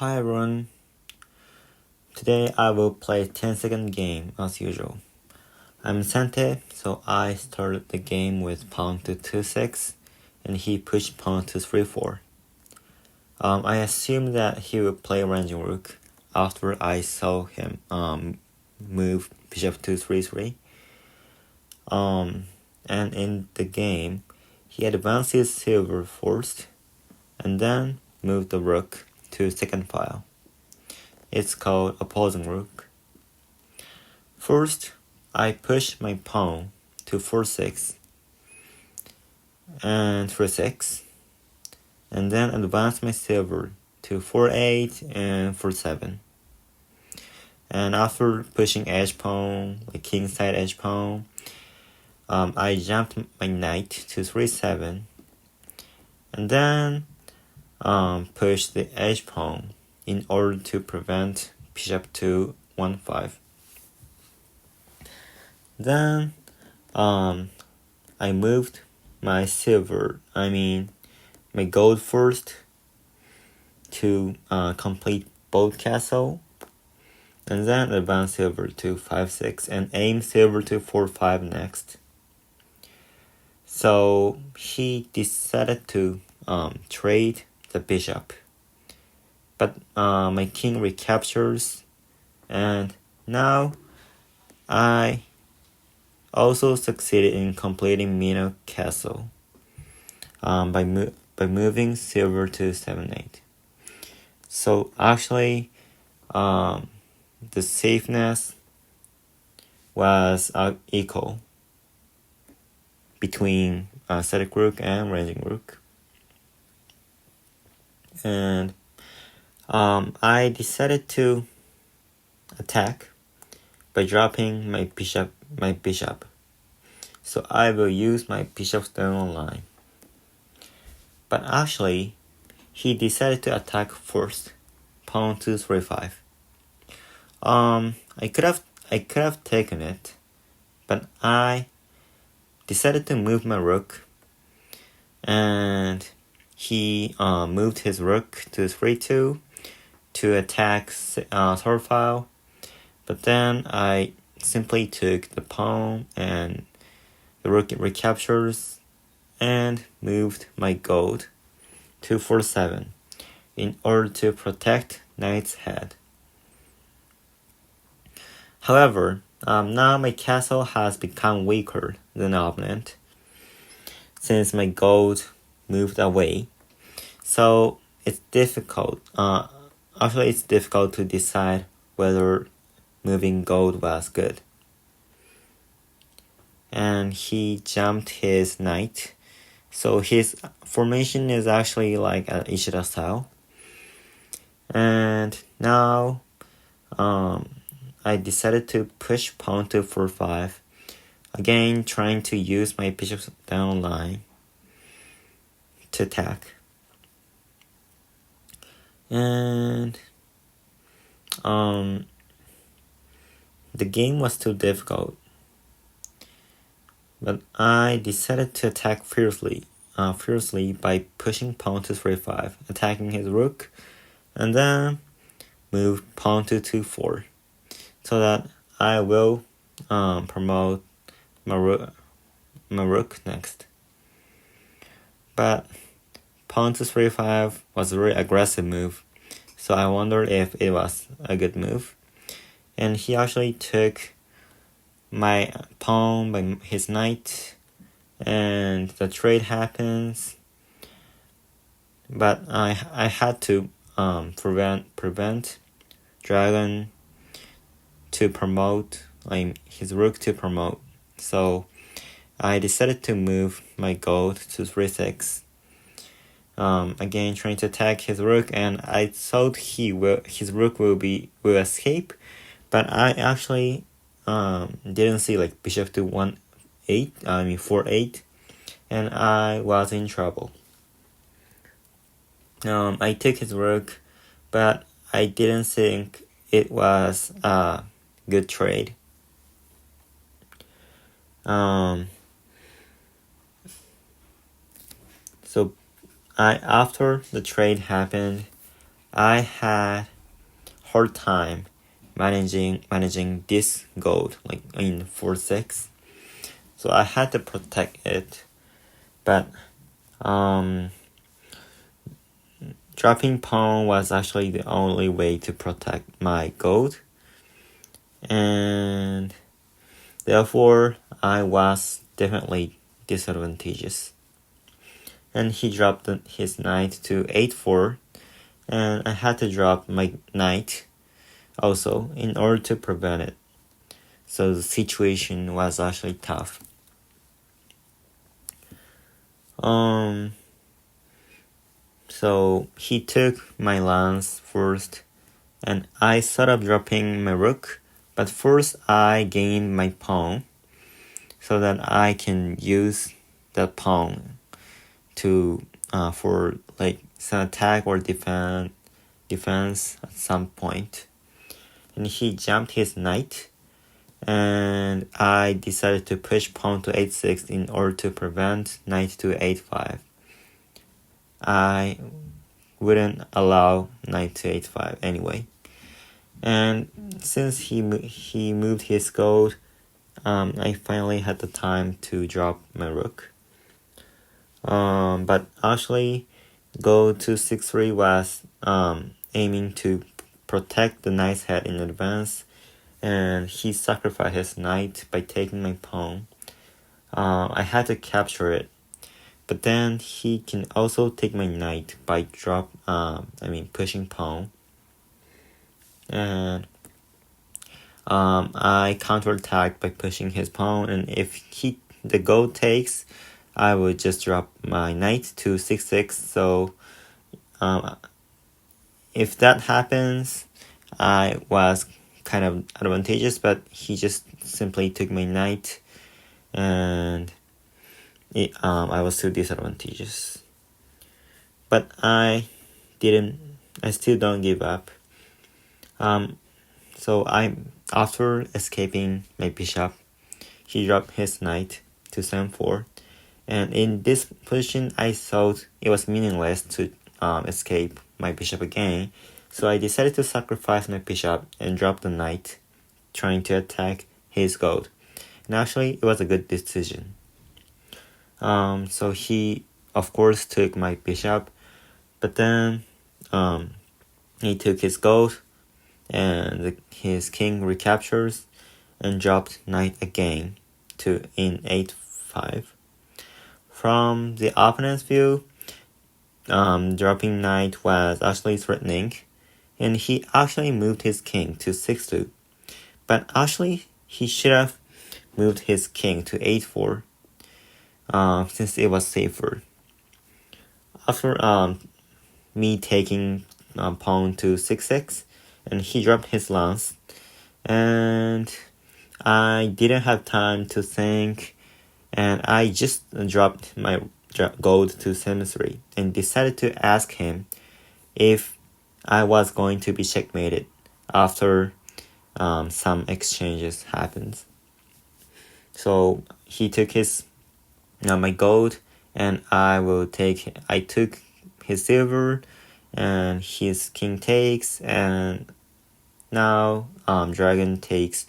Hi everyone, today I will play 10-second game as usual. I'm Sante, so I started the game with pawn to 2-6 and he pushed pawn to 3-4. I assumed that he would play ranging rook after I saw him move bishop to 3-3. And in the game, he advances silver first and then moved the rook to second file. It's called opposing rook. First, I push my pawn to 4-6 and 3-6, and then advance my silver to 4-8 and 4-7. And after pushing edge pawn, like kingside edge pawn, I jumped my knight to 3-7, and then pushed the edge pawn in order to prevent bishop to 1-5. Then I moved my my gold first to complete both castle, and then advance silver to 5-6 and aim silver to 4-5 next. So he decided to trade the bishop, but my king recaptures, and now I also succeeded in completing Mino castle by moving silver to 7-8. So actually, the safeness was equal between static rook and ranging rook. And I decided to attack by dropping my bishop. So I will use my bishop stone line. But actually, he decided to attack first, pawn to 3-5. I could have taken it, but I decided to move my rook, and he moved his rook to 3-2 to attack third file. But then I simply took the pawn and the rook recaptures and moved my gold to 4-7 in order to protect knight's head. However, now my castle has become weaker than the opponent since my gold moved away. So it's difficult. Actually, it's difficult to decide whether moving gold was good. And he jumped his knight, so his formation is actually like an Ishida-Style. And now I decided to push pawn to 4-5, again trying to use my bishop down line to attack. And the game was too difficult, but I decided to attack fiercely by pushing pawn to 3-5, attacking his rook, and then move pawn to 2-4, so that I will promote my rook next. But pawn to 3-5 was a very aggressive move, so I wondered if it was a good move. And he actually took my pawn by his knight, and the trade happens. But I had to prevent dragon to promote, his rook to promote. So I decided to move my gold to 3-6. Again trying to attack his rook, and I thought his rook will escape, but I actually didn't see like bishop to 4-8, and I was in trouble. I took his rook, but I didn't think it was a good trade. So after the trade happened, I had hard time managing this gold like in 4-6, so I had to protect it, but dropping pawn was actually the only way to protect my gold, and therefore I was definitely disadvantageous. And he dropped his knight to 8-4, and I had to drop my knight also in order to prevent it. So the situation was actually tough. So he took my lance first, and I thought of dropping my rook, but first I gained my pawn so that I can use that pawn to for like some attack or defense at some point. And he jumped his knight, and I decided to push pawn to 8-6 in order to prevent knight to 8-5. I wouldn't allow knight to 8-5 anyway. And since he moved his gold, I finally had the time to drop my rook. But actually, go to 6-3 was aiming to protect the knight's head in advance, and he sacrificed his knight by taking my pawn. I had to capture it, but then he can also take my knight by pushing pawn, and I counterattacked by pushing his pawn, and if the gold takes, I would just drop my knight to 6-6. So if that happens, I was kind of advantageous, but he just simply took my knight, and I was still disadvantageous. But I still don't give up. So after escaping my bishop, he dropped his knight to 7-4. And in this position, I thought it was meaningless to escape my bishop again. So I decided to sacrifice my bishop and drop the knight, trying to attack his gold. And actually, it was a good decision. So he, of course, took my bishop, but then he took his gold, and his king recaptures and dropped knight again in 8-5. From the opponent's view, dropping knight was actually threatening, and he actually moved his king to 6-2. But actually, he should have moved his king to 8-4, since it was safer. After me taking pawn to 6-6, and he dropped his lance, and I didn't have time to think, and I just dropped my gold to 7-3 and decided to ask him if I was going to be checkmated after some exchanges happened. So he took my gold, and I took his silver, and his king takes, and now dragon takes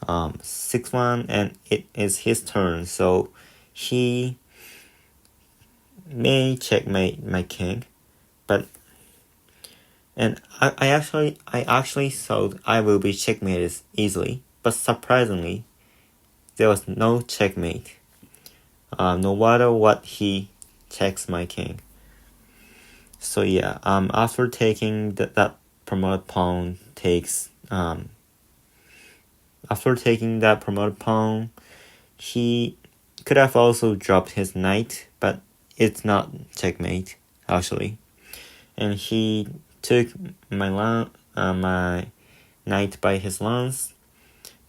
6-1, and it is his turn, so he may checkmate my king, I actually thought I will be checkmated easily, but surprisingly, there was no checkmate. No matter what, he checks my king. So yeah, after taking that promoted pawn takes, after taking that promoted pawn, he could have also dropped his knight, but it's not checkmate actually. And he took my knight by his lance,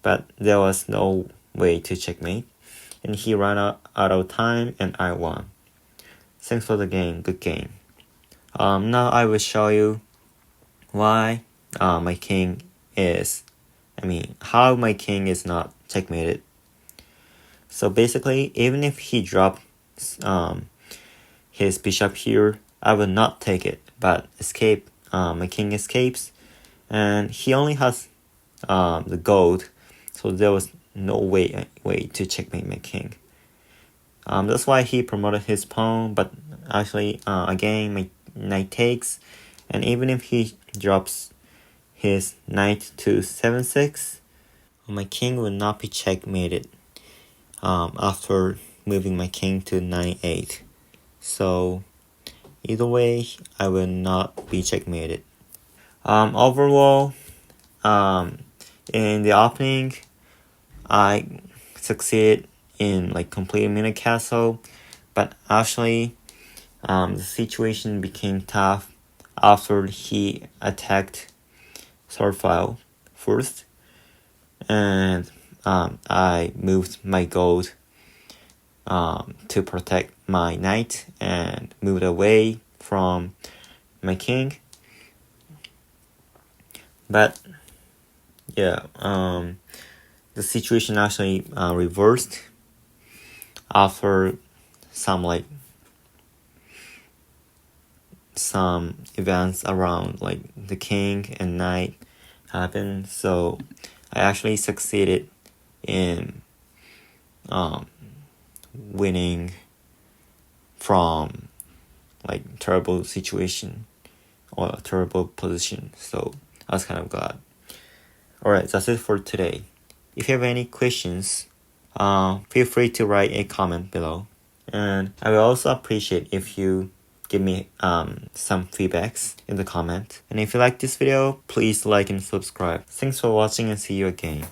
but there was no way to checkmate, and he ran out of time, and I won. Thanks for the game. Good game. Now I will show you why my king is, how my king is not checkmated. So basically, even if he dropped his bishop here, I will not take it, but escape my king escapes, and he only has the gold, so there was no way to checkmate my king. That's why he promoted his pawn, but actually again my knight takes, and even if he drops his knight to 7-6, my king will not be checkmated after moving my king to 9-8. So either way, I will not be checkmated. Overall, in the opening, I succeeded in like completing Mino Castle, but actually, the situation became tough after he attacked sword file first, and I moved my gold to protect my knight and moved away from my king. But yeah, the situation actually reversed after some events around like the king and knight happened. So I actually succeeded in winning from like terrible situation or a terrible position. So I was kind of glad. Alright, that's it for today. If you have any questions, feel free to write a comment below. And I will also appreciate if you give me some feedbacks in the comment. And if you like this video, please like and subscribe. Thanks for watching and see you again.